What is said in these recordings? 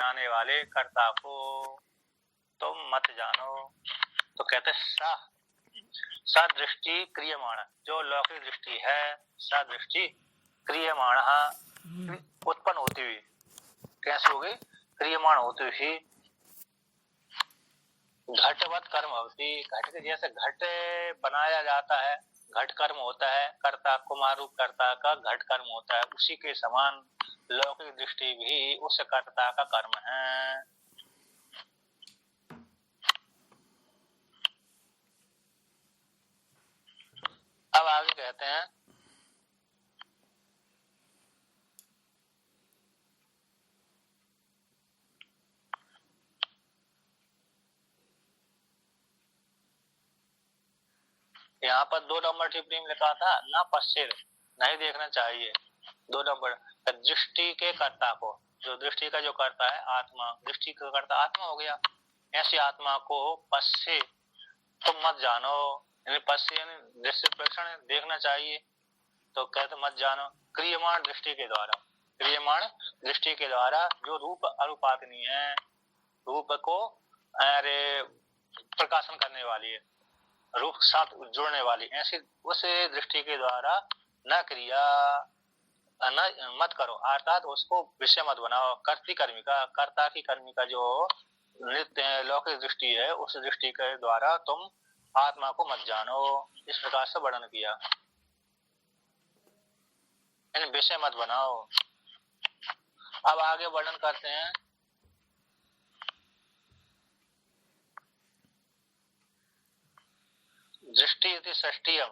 बनाने वाले कर्ता को तुम मत जानो। तो कहते सदृष्टि क्रियमाण, जो लौकिक दृष्टि है, सदृष्टि क्रियमाण उत्पन्न होती हुई, कैसे होगी? क्रियमाण होती हुई घटवत कर्म होती, घट के जैसे घट बनाया जाता है, घट कर्म होता है, कर्ता कुमार रूप कर्ता का घट कर्म होता है, उसी के समान लौकिक दृष्टि भी उस कर्ता का कर्म है। अब आगे कहते हैं यहाँ पर 2 नंबर टिप्पणी में लिखा था ना पश्चिर, नहीं देखना चाहिए। 2 नंबर दृष्टि के कर्ता को, जो दृष्टि का जो कर्ता है आत्मा, दृष्टि का कर्ता आत्मा हो गया, ऐसी आत्मा को पश्चिर तुम मत जानो, यानी पश्चिर यानी दृष्टि प्रेक्षण देखना चाहिए। तो कहते मत जानो क्रियमाण दृष्टि के द्वारा, क्रियमाण दृष्टि के द्वारा जो रूप अनुपातनीय है, रूप को अरे प्रकाशन करने वाली है, रूप साथ जुड़ने वाली, ऐसी उस दृष्टि के द्वारा न क्रिया न मत करो, अर्थात उसको विषय मत बनाओ। कर्ती कर्मी का, कर्ता की कर्मी का जो नित्य लौकिक दृष्टि है, उस दृष्टि के द्वारा तुम आत्मा को मत जानो, इस प्रकार से वर्णन किया, इन विषय मत बनाओ। अब आगे वर्णन करते हैं दृष्टि षष्टियम,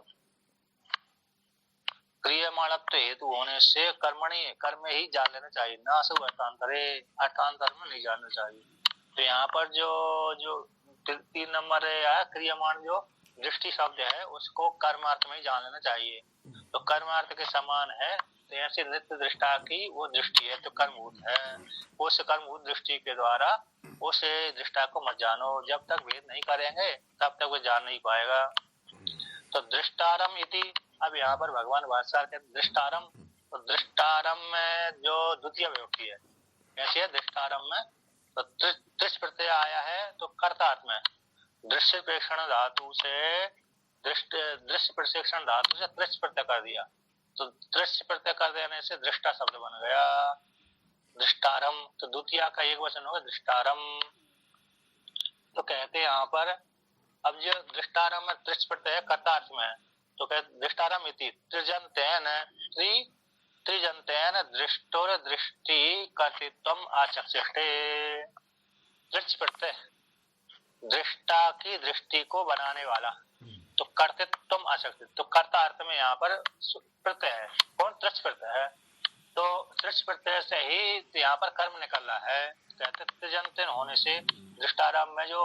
क्रियमाणत्व हेतु होने से कर्मणि, कर्म ही जान लेना चाहिए, ना असु अर्थांतरे, अर्थांतर में नहीं जानना चाहिए। तो यहाँ पर जो 3 नंबर है क्रियमाण, जो दृष्टि शब्द है उसको कर्मार्थ में ही जान लेना चाहिए। तो कर्मार्थ के समान है, तो ऐसे नित्य दृष्टा की वो दृष्टि है तो कर्मभूत है, उस कर्मभूत दृष्टि के द्वारा उस दृष्टा को मत जानो। जब तक भेद नहीं करेंगे तब तक वो जान नहीं पाएगा। तो दृष्टारम इति, अब यहाँ पर भगवान भाष्यकार कहते दृष्टारम, तो दृष्टारम में जो द्वितीय विभक्ति है, कैसी है दृष्टारम में? तो दृश्य प्रत्यय आया है तो कर्तार्थ में दृश्य प्रेक्षण धातु से दृश्य प्रशिक्षण धातु से दृश्य प्रत्यय कर दिया, तो दृश्य प्रत्यय कर देने से दृष्टा शब्द बन गया दृष्टारम। तो द्वितीय का एक वचन होगा दृष्टारम। तो कहते हैं यहाँ पर अब जो दृष्टारम में दृश्य प्रत्यय कर्तार्थ में है, तो कहते दृष्टारम इति त्रिजंतेन त्रिजंतेन दृष्टोर दृष्टि कर्तृत्वम आचक्षते। दृश्य प्रत्यय दृष्टा की दृष्टि को बनाने वाला, तो कर्तृत्वम आचक्षते, तो कर्ता अर्थ में यहाँ पर प्रत्यय है, कौन? दृश्य प्रत्यय है। तो दृश्य प्रत्यय से ही यहाँ पर कर्म निकल रहा है। कहते त्रिजंतेन होने से दृष्टारम में जो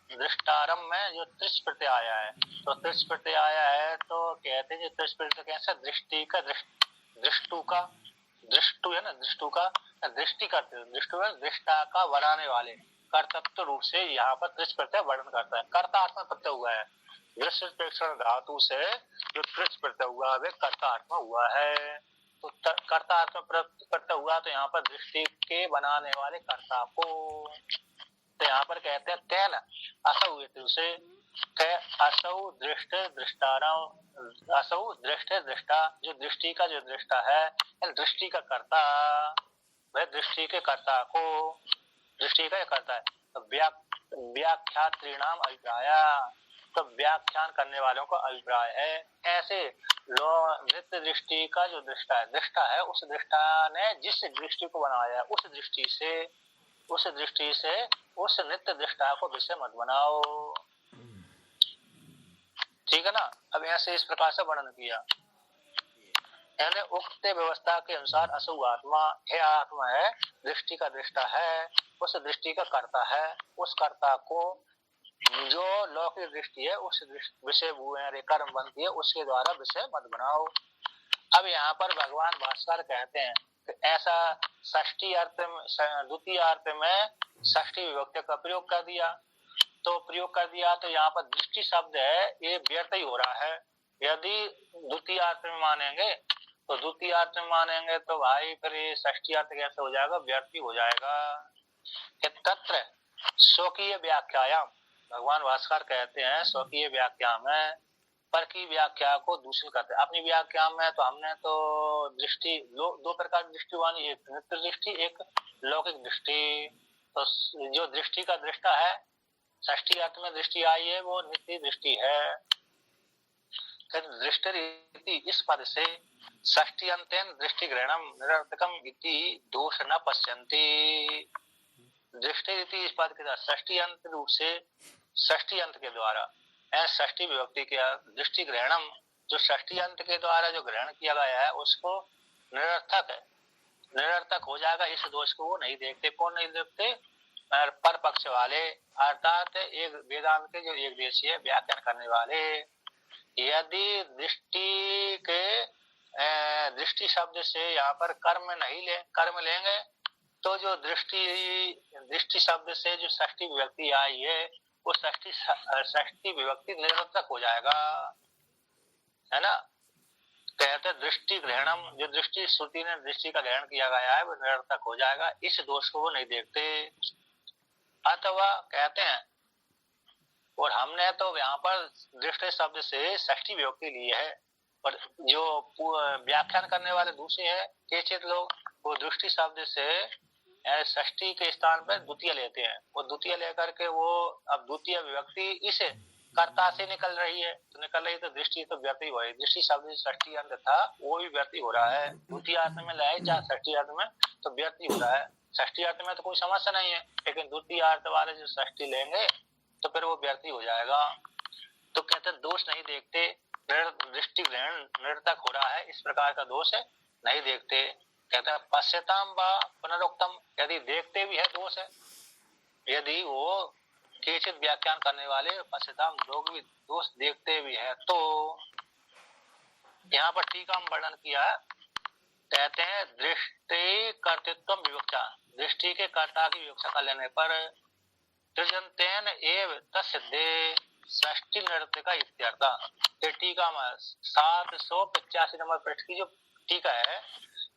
दृश्य प्रत्यय आया है, तो दृश्य प्रत्यय आया है तो कहते हैं दृश्य प्रत्यय कैसे? दृष्टि का दृष्टु का, दृष्टु है ना, दृष्टु का दृष्टि करते, दृष्टु है दृष्टा का बनाने वाले, कर्तव्य रूप से यहाँ पर दृश्य प्रत्यय वर्णन करता है। कर्ता अर्थ में प्रत्यय हुआ है, दृश्य प्रेक्षण धातु से जो दृश्य प्रत्यय हुआ है कर्ता अर्थ में हुआ है। तो कर्ता अर्थ में प्रत्यय हुआ तो यहाँ पर दृष्टि के बनाने वाले कर्ता को, तो यहाँ पर कहते हैं तेन असौ से असौ दृष्ट दृष्टारम, असौ दृष्ट दृष्टा, जो दृष्टि का जो दृष्टा है, दृष्टि का कर्ता, वह दृष्टि के कर्ता को, दृष्टि का कर्ता है। तो व्याख्यात्रीणाम अभिप्राय, तो व्याख्यान करने वालों का अभिप्राय है। ऐसे नित्य दृष्टि का जो दृष्टा है, उस दृष्टा ने जिस दृष्टि को बनाया है, उस दृष्टि से उस नित्य दृष्टा को विषय मत बनाओ, ठीक है ना। अब ऐसे इस प्रकार से वर्णन किया, यानी उक्त व्यवस्था के अनुसार असु आत्मा है, आत्मा है, दृष्टि का दृष्टा है, उस दृष्टि का कर्ता है, उस कर्ता को जो लौकिक दृष्टि है उस विषय कर्म बनती है, उसके द्वारा विषय मत बनाओ। अब यहाँ पर भगवान भास्कर कहते हैं कि ऐसा षष्ठी अर्थ में, द्वितीय अर्थ में षष्ठी विभक्ति का प्रयोग कर दिया, तो यहाँ पर दृष्टि शब्द है ये व्यर्थ ही हो रहा है। यदि द्वितीय अर्थ में मानेंगे तो भाई फिर ये षष्ठी अर्थ कैसे हो जाएगा? व्यर्थ ही हो जाएगा। तत्र स्वकीय व्याख्यायाम, भगवान भास्कर कहते हैं स्वकीय व्याख्या में पर की व्याख्या को दूषित करते हैं। अपनी व्याख्या में तो हमने तो दृष्टि दो प्रकार की दृष्टि वाली, एक नित्य दृष्टि, एक लौकिक दृष्टि। तो जो दृष्टि का दृष्टा है, षष्ठी अर्थ में दृष्टि आई है, वो नित्य दृष्टि है। दृष्टि इस पद से षष्ठी अंतेन दृष्टि ग्रहणम निरर्थकम इति दोष न पश्यन्ति। दृष्टि इस पद के द्वारा षष्ठी अंत रूप से, षष्ठी अंत के द्वारा षष्ठी विभक्ति के दृष्टि ग्रहणम, जो षष्ठी अंत के द्वारा जो ग्रहण किया गया है उसको निरर्थक है, निरर्थक हो जाएगा, इस दोष को वो नहीं देखते। कौन नहीं देखते? पर पक्ष वाले, अर्थात एक वेदांत के जो एक देशीय व्याख्यान करने वाले। यदि दृष्टि के दृष्टि शब्द से यहाँ पर कर्म लेंगे तो जो दृष्टि शब्द से जो षष्ठी विभक्ति आई है वो षष्ठी विभक्ति निरर्थक हो जाएगा, है ना। कहते दृष्टि ग्रहणम, जो दृष्टि श्रुति ने दृष्टि का ग्रहण किया गया है वो निरर्थक हो जाएगा, इस दोष को वो नहीं देखते। अथवा कहते हैं, और हमने तो यहाँ पर दृष्टि शब्द से षष्ठी विभक्ति ली है, और जो व्याख्यान करने वाले दूसरे हैं केचित लोग, वो दृष्टि शब्द से षष्ठी के स्थान पर द्वितीय लेते हैं। वो द्वितीय लेकर के वो अब द्वितीय विभक्ति इस कर्ता से निकल रही है, तो निकल रही तो दृष्टि तो व्यर्थ हो रही। दृष्टि शब्द से षष्ठी अंत था वो भी व्यर्थ हो रहा है, द्वितीय अर्थ में लाए चाहे षष्ठी अर्थ में, तो व्यर्थ हो रहा है। षष्ठी अर्थ में तो कोई समस्या नहीं है, लेकिन द्वितीय अर्थ वाले जो षष्ठी लेंगे तो फिर वो व्यर्थ हो जाएगा। तो कहते दोष नहीं देखते, दृष्टि ग्रहण निरर्थक हो रहा है, इस प्रकार का दोष है नहीं देखते। कहते हैं पश्यताम वा पुनरुक्तम, यदि देखते भी है दोष है, यदि वो केचित व्याख्यान करने वाले पश्यताम लोग भी दोष देखते भी है, तो यहाँ पर टीका में वर्णन किया है। कहते हैं दृष्टि कर्तृत्व विवक्षा, दृष्टि के कर्ता की विवक्षा कर लेने पर तृजन्तेन एव तस्सिद्धे षष्ठी निरर्थक इत्यर्थ। टीका में 785 नंबर पृष्ठ की जो टीका है,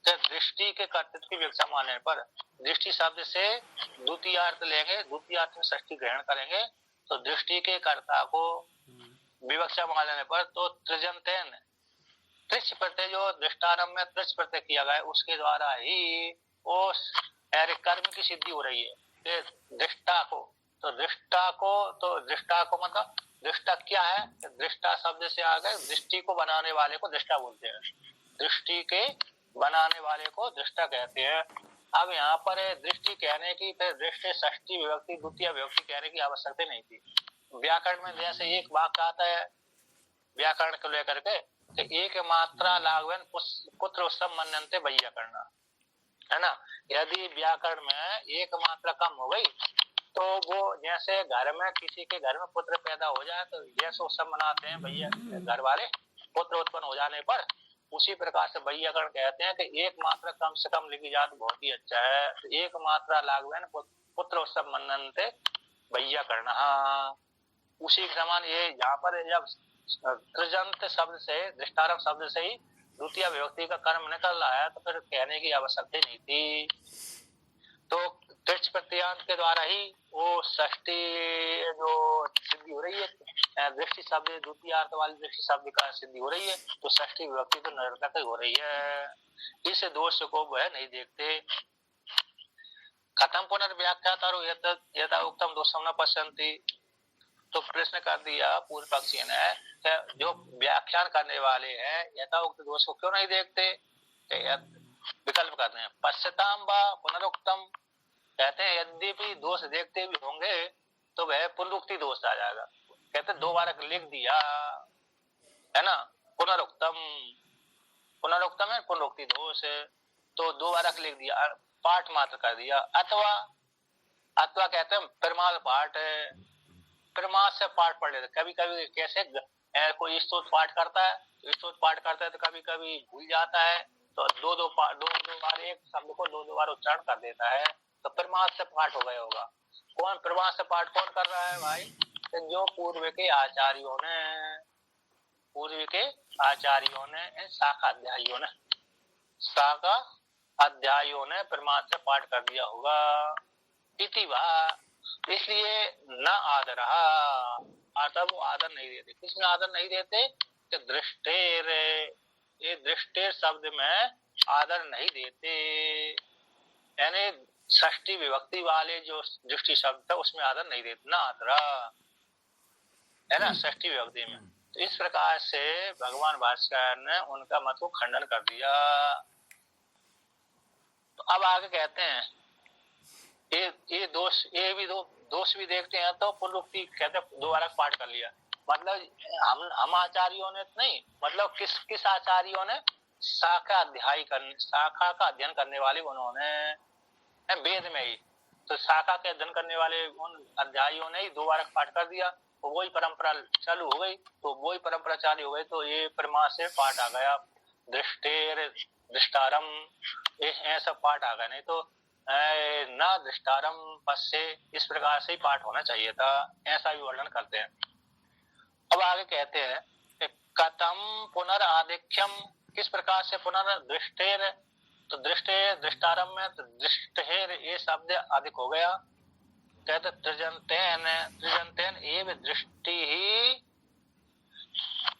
तो दृष्टि के कर्तृत्व की विवक्षा मानने पर, दृष्टि शब्द से द्वितीय अर्थ लेंगे, द्वितीय अर्थ में षष्ठी ग्रहण करेंगे, तो दृष्टि के कर्ता को विवक्षा मान लेने पर तो तृजन्तेन, त्रिच प्रत्यय जो दृष्टारंभ में त्रिच प्रत्यय किया गया उसके द्वारा ही उस कर्म की सिद्धि हो रही है दृष्टा को। तो दृष्टा को मतलब दृष्टा क्या है? दृष्टा शब्द से आ गए, दृष्टि को बनाने वाले को दृष्टा बोलते हैं, दृष्टि के बनाने वाले को दृष्टा कहते हैं। अब यहाँ पर दृष्टि कहने की, फिर दृष्टि षष्ठी विभक्ति द्वितीय विभक्ति कहने की आवश्यकता नहीं थी। व्याकरण में जैसे एक वाक्य आता है व्याकरण को लेकर के, तो एक मात्रा लागवेन पुत्र उत्सव मनन्ते वैयाकरण, है ना। यदि व्याकरण में एक मात्रा कम हो गई तो वो जैसे घर में किसी के घर में पुत्र पैदा हो जाए तो जैसे उत्सव मनाते हैं भैया घर वाले पुत्र उत्पन्न हो जाने पर, उसी प्रकार से वैयाकरण कहते हैं कि एक मात्रा कम से कम लिखी जाए तो बहुत ही अच्छा है। तो एक मात्रा लागवेन पुत्र उत्सव मनन्ते वैयाकरण, उसी के समान ये यहाँ पर जब कृजंत शब्द से, दृष्टारंभ शब्द से ही द्वितीय विभक्ति का कर्म निकल रहा है तो फिर कहने की आवश्यकता नहीं थी। तो त्रिच प्रत्यांत के द्वारा ही वो षष्ठी जो सिद्धि हो रही है, दृष्टि शब्द द्वितीय अर्थ वाली दृष्टि शब्द का सिद्धि हो रही है, तो षष्ठी विभक्ति तो निरर्थक हो रही है, इस दोष को वह नहीं देखते। खत्म पुनर्व्याख्यातारो यथा उत्तम दोषम न पश्यन्ति। तो प्रश्न कर दिया पूर्व पक्षी ने, जो व्याख्यान करने वाले हैं यथा उक्त दोष को क्यों नहीं देखते? विकल्प करते हैं पश्यताम वा पुनरुक्तम, कहते हैं यद्यपि दोष देखते भी होंगे तो वह पुनरुक्ति दोष आ जाएगा। कहते दो बार लिख दिया है ना, पुनरुक्तम, पुनरुक्तम है पुनरुक्ति दोष, तो दो बार लिख दिया, पाठ मात्र कर दिया। अथवा कहते हैं प्रमाद पाठ है, प्रमाद से पाठ पढ़ लेते। कभी कभी कैसे कोई स्तोत्र पाठ करता है तो कभी कभी भूल जाता है, तो दो बार एक शब्द को दो बार उच्चारण कर देता है, तो प्रमाद से पाठ हो गया होगा। कौन प्रमाद से पाठ कौन कर रहा है भाई? तो जो पूर्व के आचार्यों ने शाखा अध्यायों ने प्रमाद से पाठ कर दिया होगा। इति वा, इसलिए न आदर, अर्थात वो आदर नहीं देते। किसमें आदर नहीं देते? कि दृष्टेर, ये दृष्टेर शब्द में आदर नहीं देते, यानी षष्ठी विभक्ति वाले जो दृष्टि शब्द है उसमें आदर नहीं देते, ना आदरा है ना षष्ठी विभक्ति में। तो इस प्रकार से भगवान भास्कर ने उनका मत को खंडन कर दिया। तो अब आगे कहते हैं ये दोष, ये भी दोष भी देखते हैं। तो पुनरुक्ति कहते दोबारा पाठ कर लिया, मतलब हम आचार्यों ने नहीं, मतलब किस आचार्यों ने? शाखा का अध्ययन करने वाले उन्होंने वेद में ही, तो शाखा के अध्ययन करने वाले उन अध्यायों ने ही दोबारा पाठ कर दिया, तो वही परंपरा चालू हो गई। तो वही परंपरा चालू हो गई, तो ये परमा से पाठ आ गया, दृष्टेर दृष्टारम, ऐसा पाठ आ गया। नहीं तो न दृष्टारम पश्य, इस प्रकार से ही पाठ होना चाहिए था, ऐसा भी वर्णन करते हैं। अब आगे कहते हैं कि कथम पुनराधिक्यम, किस प्रकार से पुनर्दृष्टेर, तो दृष्टेर दृष्टारम में तो दृष्टेर ये शब्द अधिक हो गया। कहते त्रिजंतेन एव दृष्टि ही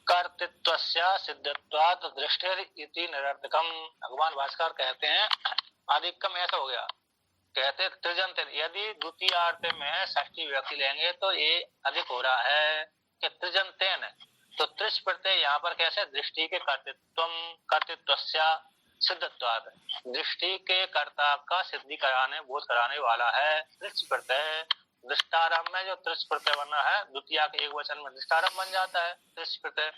कर्तृत्वस्य सिद्धत्वात् दृष्टेर इति निरर्थकम। भगवान भास्कर कहते हैं अधिकम ऐसा हो गया। कहते त्रिजंतेन, यदि द्वितीय अर्थ में षष्ठी विभक्ति लेंगे तो ये अधिक हो रहा है कि त्रिजंतेन, तो त्रिश प्रत्यय यहाँ पर कैसे? दृष्टि के कर्तृत्वस्य सिद्धत्वात्, दृष्टि के कर्ता का सिद्धि कराने, बोध कराने वाला है त्रिश प्रत्यय। दृष्टारम में जो त्रिश प्रत्यय बना है, द्वितीय के एक वचन में दृष्टारम बन जाता है त्रिश प्रत्यय।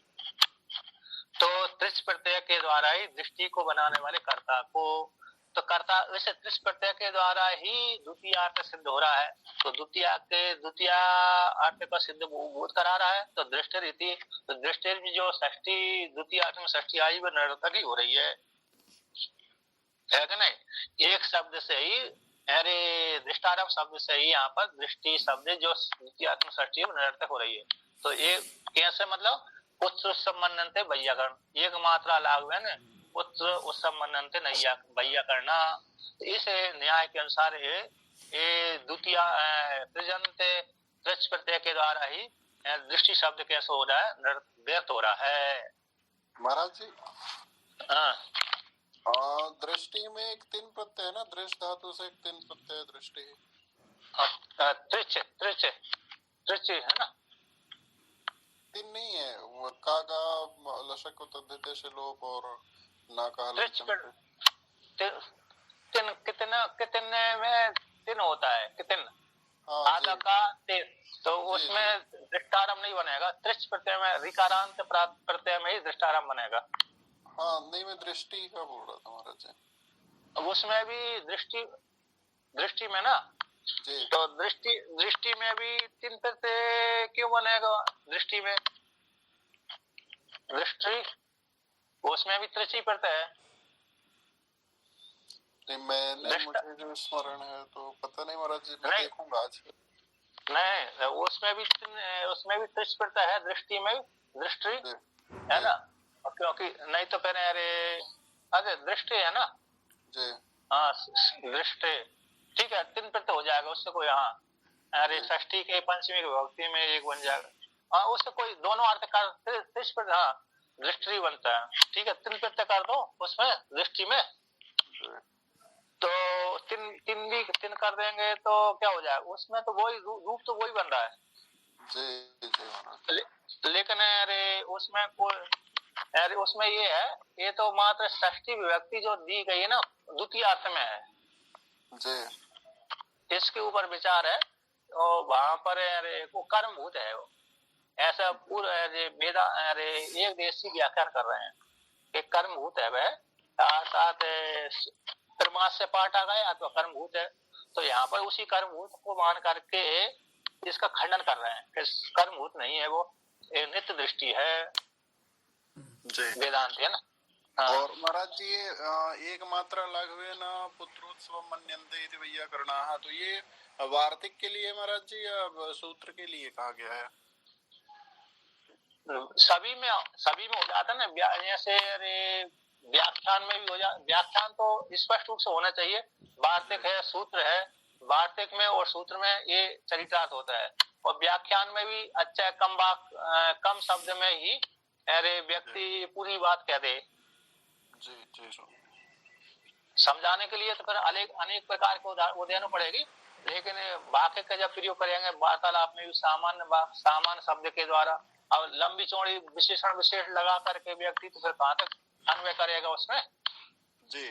तो त्रिश प्रत्यय के द्वारा ही दृष्टि को बनाने वाले कर्ता को, तो कर्ता वैसे त्रिश प्रत्यय के द्वारा ही द्वितीय अर्थ सिद्ध हो रहा है, तो द्वितीय अर्थ का सिद्ध बोध करा रहा है। तो दृष्टि रीति, तो दृष्टि भी जो षष्ठी द्वितीय अर्थ में षष्ठी आई वो निरर्थक ही हो रही है कि नहीं? एक शब्द से ही, अरे दृष्टारम शब्द से ही यहाँ पर दृष्टि शब्द जो द्वितीय अर्थ में षष्ठी है वो निरर्थक हो रही है। तो ये कैसे? मतलब पुत्र संबंधते वैयाकरण, एक मात्रा लागू है ना, पुत्र उत्संबंधते वैयाकरणा। इस न्याय के अनुसार ये द्वितीय त्रिज प्रत्यय के द्वारा ही दृष्टि शब्द कैसे हो रहा है? व्यर्थ हो रहा है महाराज जी। हाँ, दृष्टि में एक तीन प्रत्यय है ना, दृष्ट धातु से एक तीन प्रत्यय दृष्टि, त्रिच है ना, तीन नहीं है वो, कागा लशक को तद्धिते से लोप और ना का कितने में तीन होता है, कितने आगा का तीन, तो उसमें दृष्टारम नहीं बनेगा। त्रिच प्रत्यय में रिकारांत प्रत्यय में ही दृष्टारम बनेगा। हाँ नहीं, मैं दृष्टि का बोल रहा था महाराज जी। अब उसमें भी दृष्टि में ना जी, तो दृष्टि में भी तीन प्रत्यय क्यों बनेगा? दृष्टि में दृष्टि, उसमें भी त्रिची प्रत्यय है। मैंने मुझे जो स्मरण है तो पता नहीं महाराज जी, मैं देखूंगा आज। नहीं, उसमें भी त्रिच प्रत्यय है, दृष्टि में दृष्टि है ना, क्योंकि नहीं तो फिर अरे दृष्टि है ना जी, हाँ दृष्टि, ठीक है, तीन प्रत्यय हो जाएगा उससे कोई, हाँ अरे षष्ठी के पंचमी विभक्ति में एक बन जाएगा, हाँ उससे कोई दोनों अर्थ कर त्रिच प्रत्यय, हाँ दृष्टि बनता है, ठीक है, तीन प्रत्यय कर दो उसमें दृष्टि में, तो तीन कर देंगे तो क्या हो जाएगा उसमें? तो वही रूप तो वही बन रहा है जी। लेकिन अरे उसमें ये है, ये तो मात्र षष्ठी विभक्ति जो दी गई है ना द्वितीय अर्थ में है जी, इसके ऊपर विचार है, और वहां पर अरे वो कर्मभूत है, वो ऐसा पूरा वेदा अरे एक देशी व्याख्यान कर रहे हैं कि कर्मभूत है वह, साथ प्रमास से पाठ आ गया तो कर्मभूत है, तो यहाँ पर उसी कर्मभूत को मान करके इसका खंडन कर रहे हैं कि कर्मभूत नहीं है, वो नित्य दृष्टि है वेदांत है ना। हाँ। और महाराज जी एक मात्रा लघवे न पुत्रोत्सव मन्यन्ते इति वैयाकरणः, तो ये वार्तिक के लिए महाराज जी या सूत्र के लिए कहा गया है? सभी में हो जाता है ना, जैसे अरे व्याख्यान में भी हो जाता, व्याख्यान तो स्पष्ट रूप से होना चाहिए, वार्तिक है, सूत्र है, वार्तिक में और सूत्र में ये चरितार्थ होता है, और व्याख्यान में भी अच्छा कम शब्द में ही अरे व्यक्ति पूरी बात कह दे। जी जी समझाने के लिए तो फिर अनेक प्रकार के वो देना पड़ेगी, लेकिन वाक्य का जब प्रयोग करेंगे वार्तालाप में भी सामान्य शब्द के द्वारा, अब लंबी चौड़ी विशेषण विशेष लगा करके व्यक्ति तो फिर कहाँ तक अन्वय करेगा उसमें जी।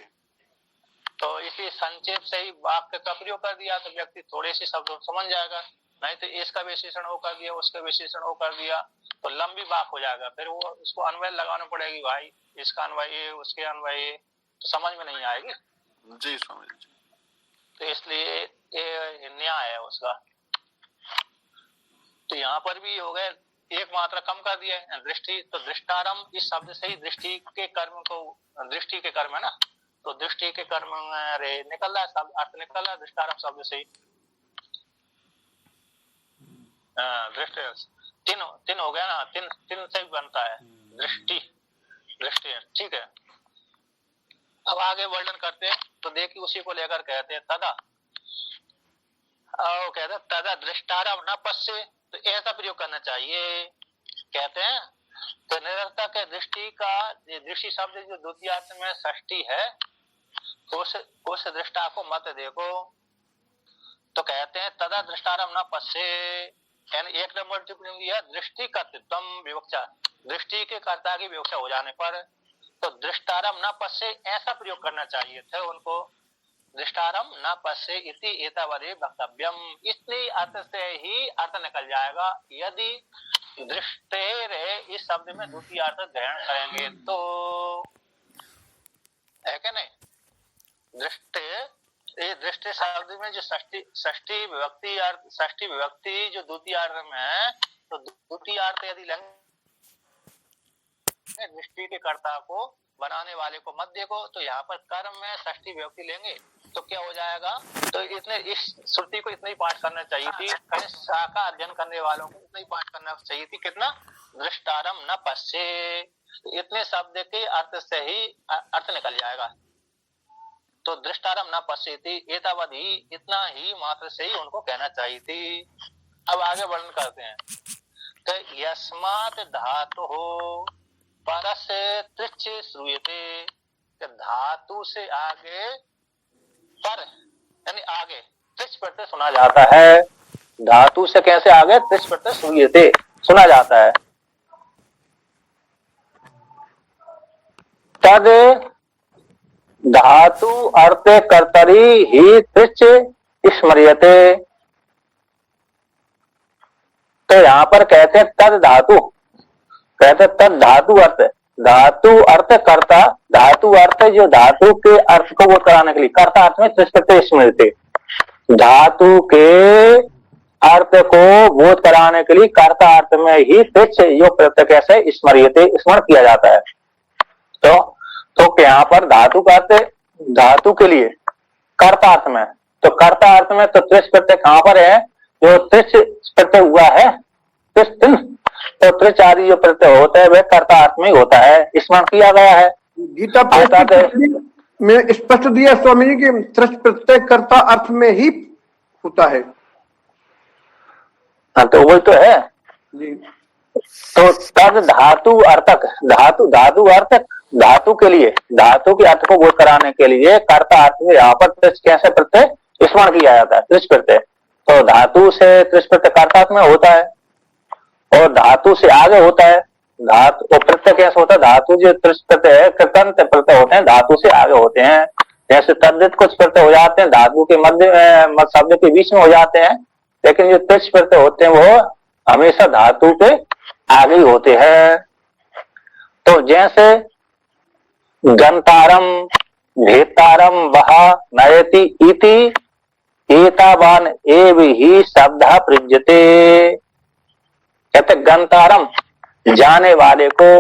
तो इसलिए संक्षेप से ही वाक्य का प्रयोग कर दिया तो व्यक्ति थोड़े से शब्दों समझ जाएगा, नहीं तो इसका विशेषण वो कर दिया उसका विशेषण वो कर दिया तो लंबी बात हो जाएगा, फिर वो उसको अन्वय लगाना पड़ेगी, भाई इसका अन्वय उसके अन्वय तो समझ में नहीं आएगी। जी समझ। तो इसलिए ये न्याय है उसका। तो यहाँ पर भी हो गए एक मात्रा कम कर दिया है दृष्टि, तो दृष्टारम इस शब्द से ही दृष्टि के कर्म को, दृष्टि के कर्म है ना, तो दृष्टि के कर्म अरे निकल रहा है शब्द, अर्थ निकल रहा है दृष्टारम शब्द से ही। दृष्टि तीन हो गया ना, तीन से भी बनता है दृष्टि, ठीक है। अब आगे वर्णन करते हैं तो देखिए उसी को लेकर कहते हैं तदा, और कहते हैं तदा दृष्टारम न पश्ये, तो ऐसा प्रयोग करना चाहिए। कहते हैं तो निरर्थक है दृष्टि का, दृष्टि शब्द जो द्वितीय अर्थ में षष्ठी है तो उस दृष्टा को मत देखो। तो कहते हैं तदा दृष्टारम न पश्ये, यानी एक नंबर टिप्पणी है दृष्टि कर्तृत्वम विवक्षा, दृष्टि के कर्ता की विवक्षा हो जाने पर तो दृष्टारम न पश्ये ऐसा प्रयोग करना चाहिए था उनको, दृष्टारम न पश्ये इति एतावदेव वक्तव्यम, इतनी अर्थ से ही अर्थ निकल जाएगा। यदि दृष्टेरे इस शब्द में द्वितीय अर्थ ग्रहण करेंगे तो है क्या नहीं, दृष्टि शब्द में जो षष्ठी विभक्ति जो द्वितीय अर्थ में है, तो द्वितीय अर्थ यदि लेंगे दृष्टि के कर्ता को बनाने वाले को मत देखो, तो यहाँ पर कर्म में षष्ठी विभक्ति लेंगे तो क्या हो जाएगा, तो इस श्रुति को इतना ही पाठ करना चाहिए थी, शाखा अध्ययन करने वालों को इतना ही पाठ करना चाहिए थी, कितना दृष्टारम न पश्ये, तो इतने शब्द के अर्थ से ही अर्थ निकल जाएगा। तो दृष्टारम न पश्येति एतावधि, इतना ही मात्र से ही उनको कहना चाहिए थी। अब आगे वर्णन करते हैं तो यस्मात् धातु हो परस्य त्रिच श्रूयते, धातु से आगे पर यानी आगे त्रिच प्रत्यय सुना जाता है, धातु से कैसे आगे त्रिच प्रत्यय श्रूयते सुना जाता है। तद धातु अर्थ कर्तरी ही त्रिच स्मर्यते, तो यहाँ पर कहते हैं तद धातु, कहते तद धातु अर्थ, धातु अर्थ कर्ता, धातु अर्थ जो धातु के अर्थ को बोध कराने के लिए, कर्ता अर्थ में त्रिच प्रत्यय स्मृति, धातु के अर्थ को बोध कराने के लिए कर्ता अर्थ में ही त्रिच यो प्रत्यय कैसे स्मर्यते स्मरण किया जाता है। तो यहाँ पर धातु का अर्थ धातु के लिए कर्ता अर्थ में, तो कर्ता अर्थ में तो त्रिच प्रत्यय कहाँ पर है, जो त्रिच प्रत्यय हुआ है तो त्रिच आदि जो प्रत्यय होता है वह कर्ता अर्थ में होता है, स्मरण किया गया है। गीता में स्पष्ट दिया स्वामी जी की त्रिच प्रत्यय कर्ता अर्थ में ही होता है। हाँ तो वही तो है जी। तो तद धातु अर्थक, धातु अर्थक, धातु के लिए, धातु के अर्थ को बोध कराने के लिए कर्ता अर्थ में यहाँ पर त्रिच कैसे प्रत्यय स्मरण किया जाता है, त्रिच प्रत्यय, तो धातु से त्रिच प्रत्यय कर्ता अर्थ में होता है और धातु से आगे होता है, धातु और प्रत्यय कैसे होता है, धातु जो त्रिच प्रत्यय है कृतंत प्रत्यय होते हैं धातु से आगे होते हैं, जैसे तद्धित कुछ प्रत्यय हो जाते हैं धातु के मध्य शब्द के बीच में हो जाते हैं, लेकिन जो त्रिच प्रत्यय होते हैं वो हमेशा धातु के आगे ही होते हैं। तो जैसे गंतारम भेतारम वहा नयति इति एतावान एव ही शब्द प्रयुज्यते, कहते गंतारम जाने वाले को,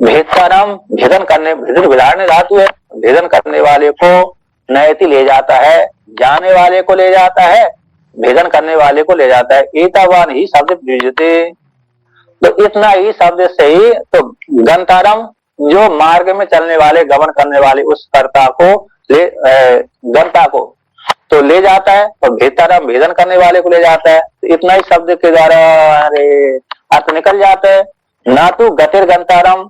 भेदतारम भेदन करने, भेदन विधारने धातु है, भेदन करने वाले को नयति ले जाता है, जाने वाले को ले जाता है, भेदन करने वाले को ले जाता है, एतावान ही शब्द प्रयुज्यते, तो इतना ही शब्द से ही तो गंतारम जो मार्ग में चलने वाले गमन करने वाले उस कर्ता को गंता को तो ले जाता है, और भेदतारम भेदन करने वाले को ले जाता है। तो इतना ही शब्द के द्वारा अर्थ निकल जाता है। ना तो गतिर गंतारम,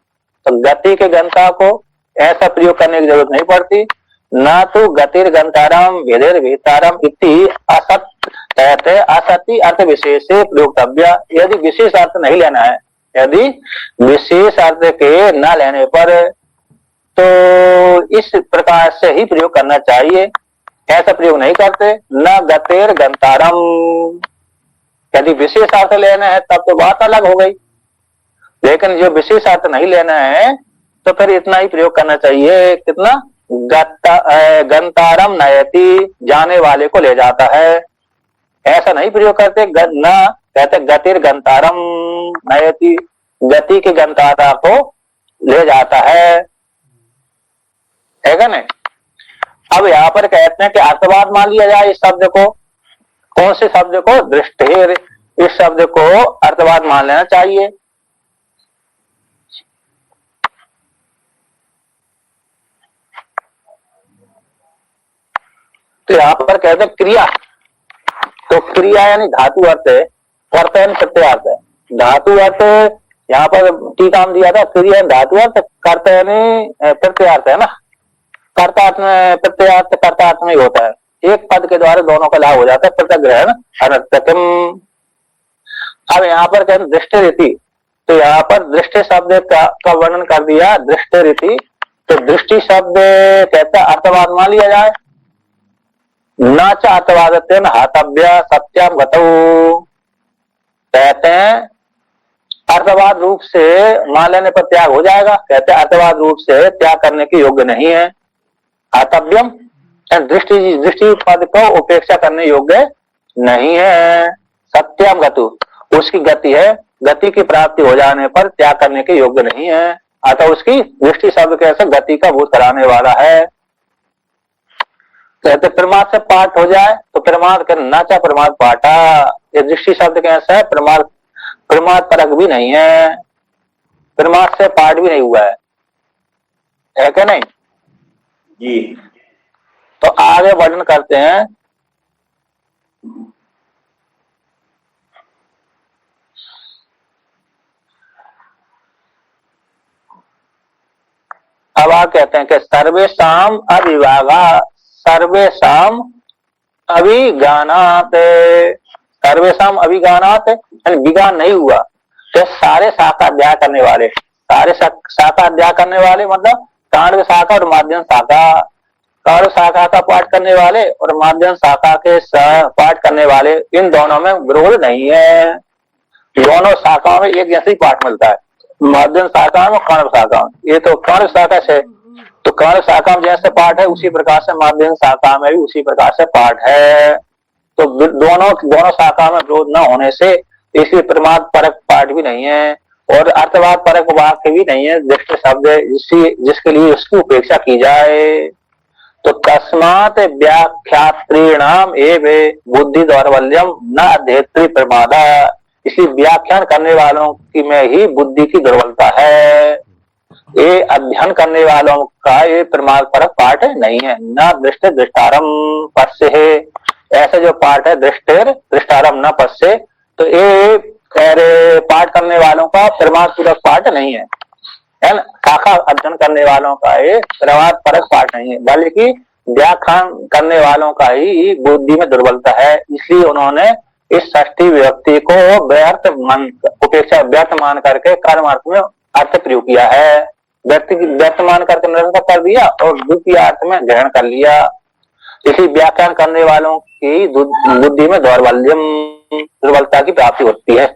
तो गति के गंता को ऐसा प्रयोग करने की जरूरत नहीं पड़ती। ना तो गतिर गंतारम भेदेर भेदतारम इति असत कहते असति अर्थ विशेष प्रयोगतव्य। यदि विशेष अर्थ नहीं लेना है, यदि विशेष अर्थ के न लेने पर तो इस प्रकार से ही प्रयोग करना चाहिए, ऐसा प्रयोग नहीं करते। न गतेर गंतारम, यदि विशेष अर्थ लेना है तब तो बात अलग हो गई, लेकिन जो विशेष अर्थ नहीं लेना है तो फिर इतना ही प्रयोग करना चाहिए। कितना? गंतारम नयति, जाने वाले को ले जाता है, ऐसा नहीं प्रयोग करते। न कहते गतिर गंतारम नयति, गति के गंतारा को ले जाता है क्या नहीं। अब यहाँ पर कहते हैं कि अर्थवाद मान लिया जाए इस शब्द को। कौन से शब्द को? दृष्टेर, इस शब्द को अर्थवाद मान लेना चाहिए। तो यहाँ पर कहते हैं क्रिया, तो क्रिया यानी धातु अर्थ है, कर्ता यानी प्रत्ययार्थ है। धातु अर्थ यहाँ पर टीका में दिया था, क्रिया धातु अर्थ, कर्ता यानी प्रत्ययार्थ है ना। कर्तार्थ में प्रत्ययार्थ कर्तार्थ में ही होता है, एक पद के द्वारा दोनों का लाभ हो जाता है, प्रत्यग्रहण अनर्थकम। अब यहाँ पर कहते दृष्टि रीति, तो यहाँ पर दृष्टि शब्द का वर्णन कर दिया, दृष्टि रीति। तो दृष्टि शब्द कहता है अर्थवाद मान लिया जाए। न च अर्थवादत्वेन हातव्य सत्याम गतौ, कहते हैं अर्थवाद रूप से मान लेने पर त्याग हो जाएगा। कहते हैं अर्थवाद रूप से त्याग करने के योग्य नहीं है। हातव्यम दृष्टि पद को उपेक्षा करने योग्य नहीं है। सत्यम गतु, उसकी गति है, गति की प्राप्ति हो जाने पर त्याग करने के योग्य नहीं है, अतः उसकी दृष्टि शब्द कैसे गति का भूत कराने वाला है। कहते प्रमाद से पाठ हो जाए तो प्रमाद कर नाचा प्रमाद पाठा, ये दृष्टि शब्द कैसा है? प्रमाद परक भी नहीं है, प्रमाद से पाठ भी नहीं हुआ है क्या नहीं जी। तो आगे वर्णन करते हैं। अब आप कहते हैं कि सर्वेशाम अविभागा सर्वेशाम अभिगानात, सर्वेशाम अभिगानात विगान नहीं हुआ। तो सारे शाखा अध्याय करने वाले, सारे शाखा अध्याय करने वाले मतलब कांड शाखा और माध्यम शाखा, कांड शाखा का पाठ करने वाले और माध्यम शाखा के पाठ करने वाले, इन दोनों में विरोध नहीं है। दोनों शाखाओं में एक जैसे ही पाठ मिलता है, माध्यम शाखा में कर्ण शाखा में। ये तो कर्ण शाखा से, तो कर्ण शाखा में जैसे पाठ है उसी प्रकार से माध्यम शाखा में भी उसी प्रकार से पाठ है। तो दोनों शाखा में विरोध न होने से इसलिए प्रमाद परक पाठ भी नहीं है और अर्थवाद परक वाक्य भी नहीं है, दृष्टि शब्द जिसके लिए उसकी उपेक्षा की जाए। तो तस्मात् व्याख्यात्रीणाम एवं बुद्धि दौर्बल्यम न अध्येत्री प्रमादा, इसलिए व्याख्यान करने वालों की में ही बुद्धि की दुर्बलता है। ये अध्ययन करने वालों का ये प्रमाद परक पाठ नहीं है। न दृष्टि दृष्टारम पश्य है, ऐसा जो पाठ है दृष्टिर दृष्टारम न पश्य, तो ये पाठ करने वालों का प्रमाद पूरक पाठ नहीं है ना। शाखा अध्ययन करने वालों का ये प्रमाद परक पाठ नहीं है, बल्कि व्याख्यान करने वालों का ही बुद्धि में दुर्बलता है। इसलिए उन्होंने इस षष्ठी व्यक्ति को व्यर्थ मान उपेक्षा व्यर्थ मान करके कर्म अर्थ में अर्थ प्रयोग किया है। व्यर्थ मान करके निरंतर कर दिया और द्वितीय अर्थ में ग्रहण कर लिया। इसी व्याख्यान करने वालों की बुद्धि में दुर्बलता की प्राप्ति होती है।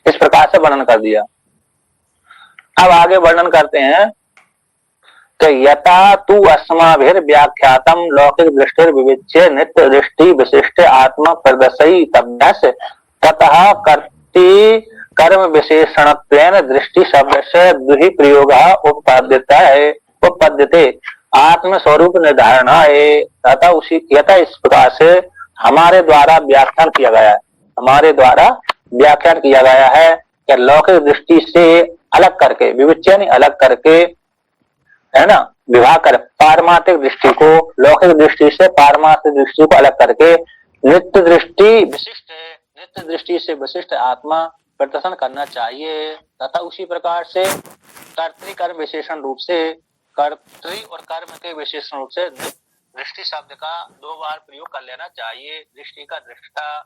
इस प्रकार से वर्णन कर दिया। अब आगे वर्णन करते हैं कि यथा तू अस्माभिर व्याख्यातम लौकिक दृष्टि विविच्य नित्य दृष्टि विशिष्ट आत्मा प्रदर्शयी तभ्यस ततः कर्ति कर्म विशेषणत्वेन दृष्टि शब्द से द्वि प्रयोग उपपद्यते आत्म स्वरूप निर्धारण है। तथा उसी यथा इस प्रकार से हमारे द्वारा व्याख्यान किया गया है, हमारे द्वारा व्याख्यान किया गया है कि लौकिक दृष्टि से अलग करके विविच्य अलग करके है ना, विवाह कर पारमार्थिक दृष्टि को लौकिक दृष्टि से पारमार्थिक दृष्टि को अलग करके नित्य दृष्टि विशिष्ट है, नित्य दृष्टि से विशिष्ट आत्मा प्रदर्शन करना चाहिए। तथा उसी प्रकार से कर्तृ विशेषण रूप से कर्तृ और कर्म के विशेषण रूप से दृष्टि शब्द का 2 बार प्रयोग कर लेना चाहिए। दृष्टि का दृष्टा,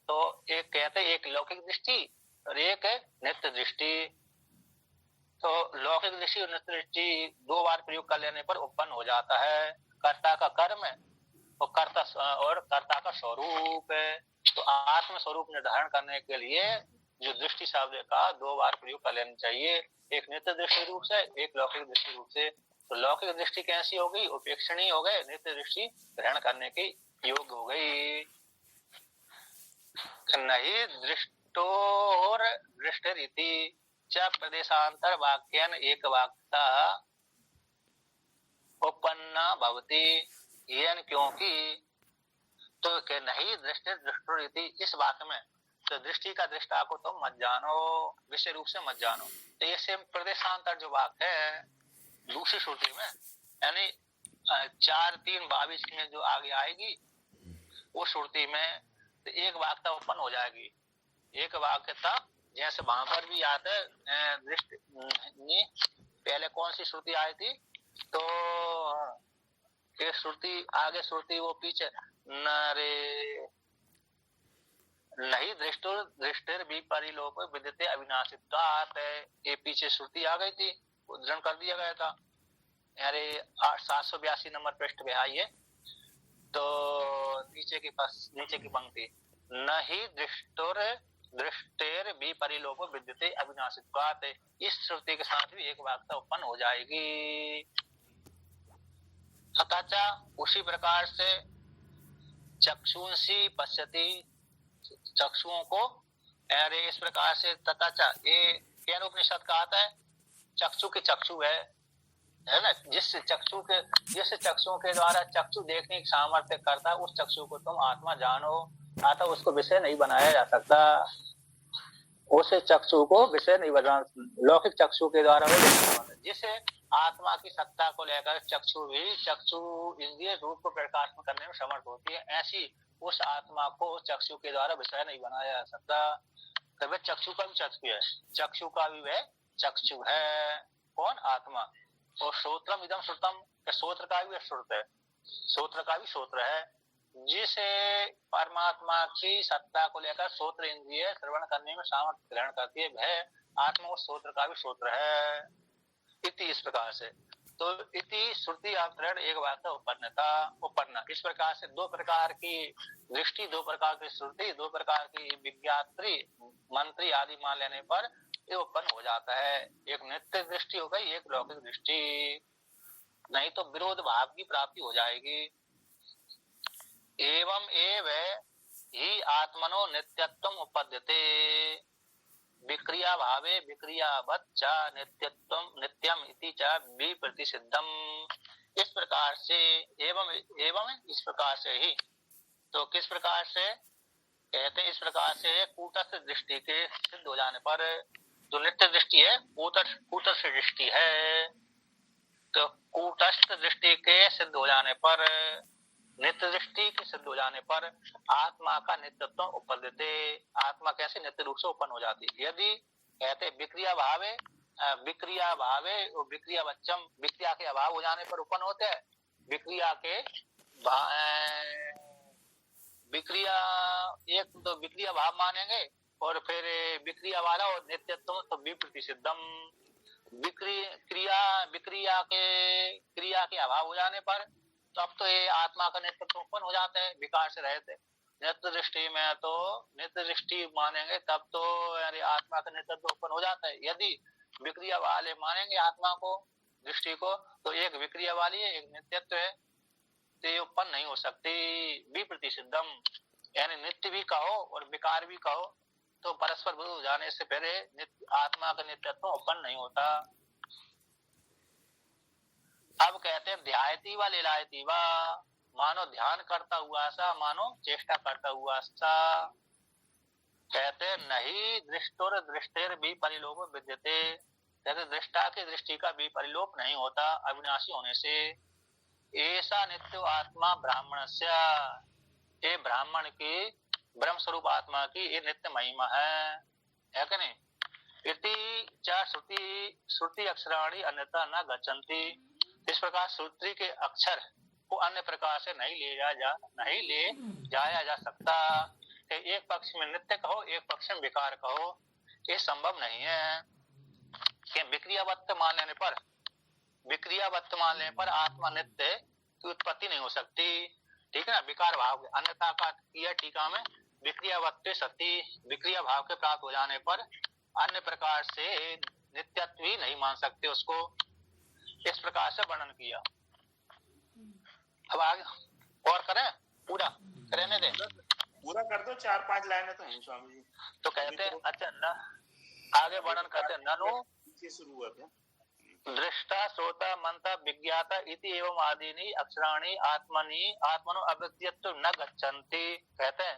तो एक कहते हैं एक लौकिक दृष्टि और एक है नित्य दृष्टि। तो लौकिक दृष्टि और नित्य दृष्टि 2 बार प्रयोग कर लेने पर उत्पन्न हो जाता है कर्ता का कर्म और कर्ता का स्वरूप। तो आत्म स्वरूप निर्धारण करने के लिए जो दृष्टि शब्द का 2 बार प्रयोग कर लेना चाहिए, एक नित्य दृष्टि रूप से, एक लौकिक दृष्टि रूप से। तो लौकिक दृष्टि कैसी हो गई, उपेक्षणीय हो गए, नित्य दृष्टि ग्रहण करने की योग्य हो गई। नहीं दृष्टोर दृष्ट रीति च प्रदेशांतर वाक्यन एक वाक्यता उपन्ना भवति, येन क्योंकि तो के नहीं दृष्टि दृष्टो रीति, इस वाक्य में तो दृष्टि का दृष्टा को तुम मत जानो, विषय रूप से मत जानो। तो ये सेम प्रदेशांतर जो वाक्य है दूसरी श्रुति में, यानी 4:3:22 में जो आगे आएगी वो श्रुति में तो एक वाक्यता उत्पन्न हो जाएगी। एक वाक्यता जैसे वहां पर भी आता है दृष्टि, पहले कौन सी श्रुति आई थी, तो एक श्रुति आगे श्रुति वो पीछे नरे नहीं दृष्टिर भी परिलोप विद्यते अविनाशित्वात्, ये पीछे श्रुति आ गई थी, उद्धरण कर दिया गया था। अरे 782 नंबर पृष्ठ पे आइए, तो नीचे की पंक्ति नहीं दृष्टेर भी परिलोप विद्यते अविनाशित्वात्, इस श्रुति के साथ भी एक वाक्यता उत्पन्न हो जाएगी। तथा उसी प्रकार से चक्षुंसी पश्यति, चक्षुओं को अरे इस प्रकार से तथा ये केन उपनिषद का आता है, चक्षु के चक्षु है ना, जिस चक्षुओं के द्वारा चक्षु देखने की सामर्थ्य करता है, उस चक्षु को तुम आत्मा जानो। आता उसको विषय नहीं बनाया जा सकता, उस चक्षु को विषय नहीं बना, लौकिक चक्षु के द्वारा जिसे आत्मा की सत्ता को लेकर चक्षु इंद्रिय रूप को प्रकाश करने में समर्थ होती है, ऐसी उस आत्मा को चक्षु के द्वारा विषय नहीं बनाया जा सकता। तब चक्षु का भी चक्षु है, चक्षु का भी वह चक्षु है, कौन, आत्मा। और श्रोत्रम इदम श्रुतम, श्रोत्र का भी श्रुत है, श्रोत्र का भी श्रोत्र है, जिसे परमात्मा की सत्ता को लेकर श्रोत्र इंद्रिय श्रवण करने में सामर्थ्य ग्रहण करती है, वह आत्मा उस श्रोत्र का भी श्रोत्र है। इति इस प्रकार से, तो इति श्रुति अवतरण एक वाक्य उपन्ना, इस प्रकार से 2 प्रकार की दृष्टि, 2 प्रकार की श्रुति, 2 प्रकार की विज्ञात्री मंत्री आदि मान लेने पर ये उत्पन्न हो जाता है। एक नित्य दृष्टि हो गई, एक लौकिक दृष्टि, नहीं तो विरोध भाव की प्राप्ति हो जाएगी। एवं एव ही आत्मनो नित्यत्वम उपपद्यते विक्रिया भावे विक्रियावत् च नित्यम इति च विप्रतिसिद्धम, इस प्रकार से एवं इस प्रकार से ही, तो किस प्रकार से कहते हैं, इस प्रकार से कूटस्थ दृष्टि के सिद्ध हो जाने पर, जो नित्य दृष्टि है कूटस्थ दृष्टि है, तो कूटस्थ दृष्टि के सिद्ध हो जाने पर, नित्य दृष्टि के सिद्ध हो जाने पर आत्मा का नित्यत्व उपपद्यते, आत्मा कैसे नित्य रूप से उत्पन्न हो जाती है। यदि कहते विक्रिया भावे और विक्रियावच्चम, विक्रिया के अभाव हो जाने पर उत्पन्न होते हैं, विक्रिया एक तो विक्रिया भाव मानेंगे और फिर विक्रिया वाला और नित्यत्व तो विप्रतिसिद्धम, क्रिया के अभाव हो जाने पर तब तो ये आत्मा का नित्यत्व उत्पन्न हो जाता है, विकार से रहते। नित्य दृष्टि में तो नित्य दृष्टि मानेंगे तब तो यानी आत्मा का नित्यत्व उत्पन्न हो जाता है। यदि विक्रिया वाले मानेंगे आत्मा को, दृष्टि को, तो एक विक्रिया वाली है, एक नित्यत्व है, तो ये उत्पन्न नहीं हो सकती। विप्रतिसिद्धम यानी नित्य भी कहो और विकार भी कहो, तो परस्पर विरोध हो जाने से पहले आत्मा का नित्यत्व उत्पन्न नहीं होता। अब कहते हैं ध्यायती व लीलायती व, मानो ध्यान करता हुआ सा, मानो चेष्टा करता हुआ सा। कहते नहीं दृष्टोर दृष्टेर भी परिलोभ विद्यते, कहते दृष्टा की दृष्टि का भी परिलोप नहीं होता अविनाशी होने से। ऐसा नित्य आत्मा ब्राह्मणस्य, ये ब्राह्मण की ब्रह्म स्वरूप आत्मा की ये नित्य महिमा है कि नहीं। इति च श्रुति अक्षराणि अन्यथा न गच्छन्ति, इस प्रकार श्रुति के अक्षर को अन्य प्रकार से नहीं ले जाया जा सकता। एक पक्ष में नित्य कहो, एक पक्ष में विकार कहो, ये संभव नहीं है। कि विक्रियावत्त मान लेने पर आत्मा नित्य की उत्पत्ति नहीं हो सकती, ठीक है ना। विकार भाव अन्यथा का किया टीका में, विक्रियावत्त सती, विक्रिया भाव के प्राप्त हो जाने पर अन्य प्रकार से नित्यत्व ही नहीं मान सकते उसको, इस प्रकार से वर्णन किया। अब आगे और करें, पूरा रहने दें, पूरा कर दो, 4-5 लाइनें तो हैं स्वामी जी। तो कहते हैं अच्छा न आगे वर्णन करते ननु शुरू हुआ था। दृष्टा श्रोता मंता विज्ञाता इति एवं आदीनि अक्षराणि आत्मनो अव्यक्तित्व न गच्छन्ति। कहते हैं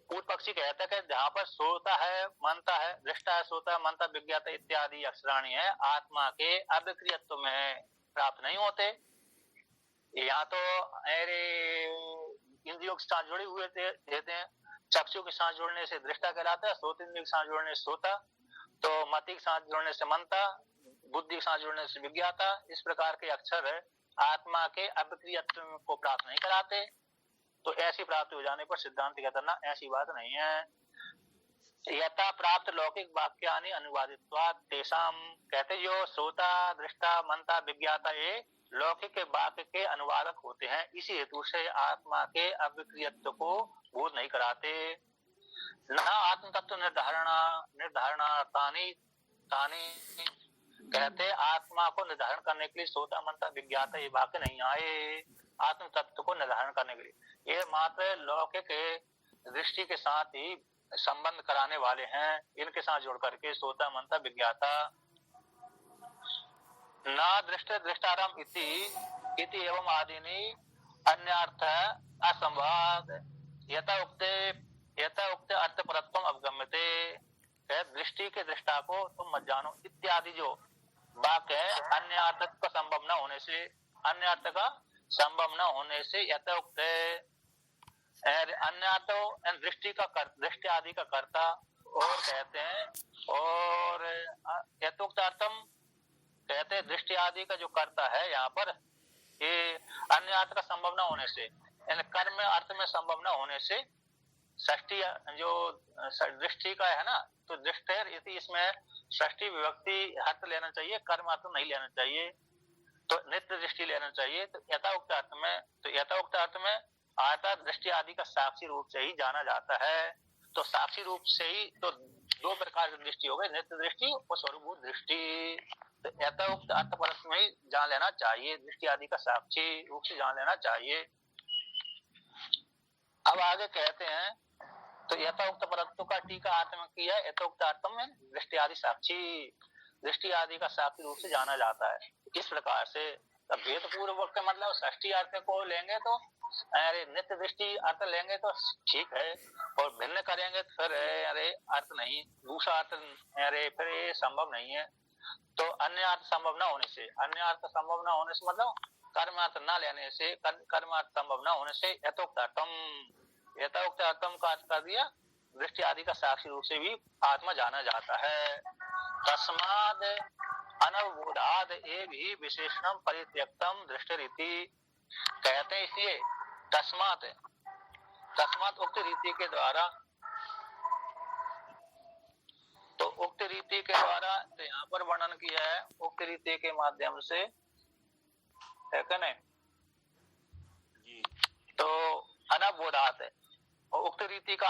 पूर्व पक्षी कहता है कि जहाँ पर श्रोता है, मनता है, दृष्टा है, श्रोता, मनता, विज्ञाता इत्यादि अक्षराणि है, आत्मा के अविक्रियत्व में प्राप्त नहीं होते। यहाँ तो इंद्रियों के साथ जुड़े हुए रहते हैं। चक्षु के साथ जुड़ने से दृष्टा कहलाता है, श्रोत इंद्रिय के साथ जुड़ने से श्रोता, तो मति के साथ जुड़ने से मनता, बुद्धि के साथ जुड़ने से विज्ञाता। इस प्रकार के अक्षर आत्मा के अविक्रियत्व को प्राप्त नहीं कराते। तो ऐसी प्राप्ति हो जाने पर सिद्धांत कहता ना ऐसी बात नहीं है। यथा प्राप्त लौकिक वाक्यानि अनुवादित्वात् तेषाम, कहते जो श्रोता, दृष्टा, मनता, विज्ञाता ये लौकिक वाक्य के अनुवादक होते हैं, इसी हेतु से आत्मा के अविक्रियत्व को बोध नहीं कराते। न आत्म तत्व निर्धारणार्थानि कहते आत्मा को निर्धारण करने के लिए श्रोता, मनता, विज्ञाता ये वाक्य नहीं आए आत्म तत्व को निर्धारण करने के लिए। ये मात्र लौकिक दृष्टि के साथ ही संबंध कराने वाले हैं, इनके साथ जोड़ करके श्रोता, मनता, विज्ञाता। न दृष्टारम इति एवं आदीनि अन्यार्थ असंवाद यथा उक्ते अर्थ परत्वम अवगम्यते। दृष्टि के दृष्टा को तुम मत जानो इत्यादि जो वाक्य है अन्य अर्थ का संभव न होने से, अन्य अर्थ का संभव न होने से यथोक्त अन्य अर्थ दृष्टि आदि का कर्ता और कहते हैं, और यथोक्त अर्थम कहते हैं दृष्टि आदि का जो कर्ता है यहाँ पर, ये अन्य अर्थ का संभव न होने से, कर्म अर्थ में संभव न होने से षष्ठी जो दृष्टि का है ना, तो दृष्टि इसमें षष्ठी विभक्ति अर्थ लेना चाहिए, कर्म अर्थ नहीं लेना चाहिए, तो नित्य दृष्टि लेना चाहिए। तो यथाउक्त अर्थ में आता दृष्टि आदि का साक्षी रूप से ही जाना जाता है। तो साक्षी रूप से ही तो दो प्रकार की दृष्टि हो गई, नित्य दृष्टि और स्वरूपभूत दृष्टि। तो यथाउक्त अर्थ परत में ही जान लेना चाहिए, दृष्टि आदि का साक्षी रूप से जान लेना चाहिए। अब आगे कहते हैं तो यथोक्त परत्व का टीका अर्थ में किया, यथोक्त अर्थ में दृष्टि आदि साक्षी, दृष्टि आदि का साक्षी रूप से जाना जाता है। इस प्रकार से भेद पूर्वक के मतलब षष्ठी अर्थ को लेंगे तो अरे नित्य दृष्टि अर्थ लेंगे तो ठीक है, और भिन्न करेंगे तो फिर अरे अर्थ नहीं, दूसरा अर्थ अरे फिर ये संभव नहीं है। तो अन्य अर्थ संभव न होने से, अन्य अर्थ संभव न होने से मतलब कर्म अर्थ न लेने से, कर्म अर्थ संभव न होने से यथोक्त अर्थम का अर्थ कर दिया, दृष्टि आदि का साक्षी रूप से भी आत्मा जाना जाता है। तस्माद अनवबोधाद एवं विशेषणम परित्यक्तम दृष्टिरीति, कहते हैं इसलिए तस्मात उक्त रीति के द्वारा, तो उक्त रीति के द्वारा तो यहाँ पर वर्णन किया है, उक्त रीति के माध्यम से है क्या नहीं, तो अनवबोधात है, और उक्त रीति का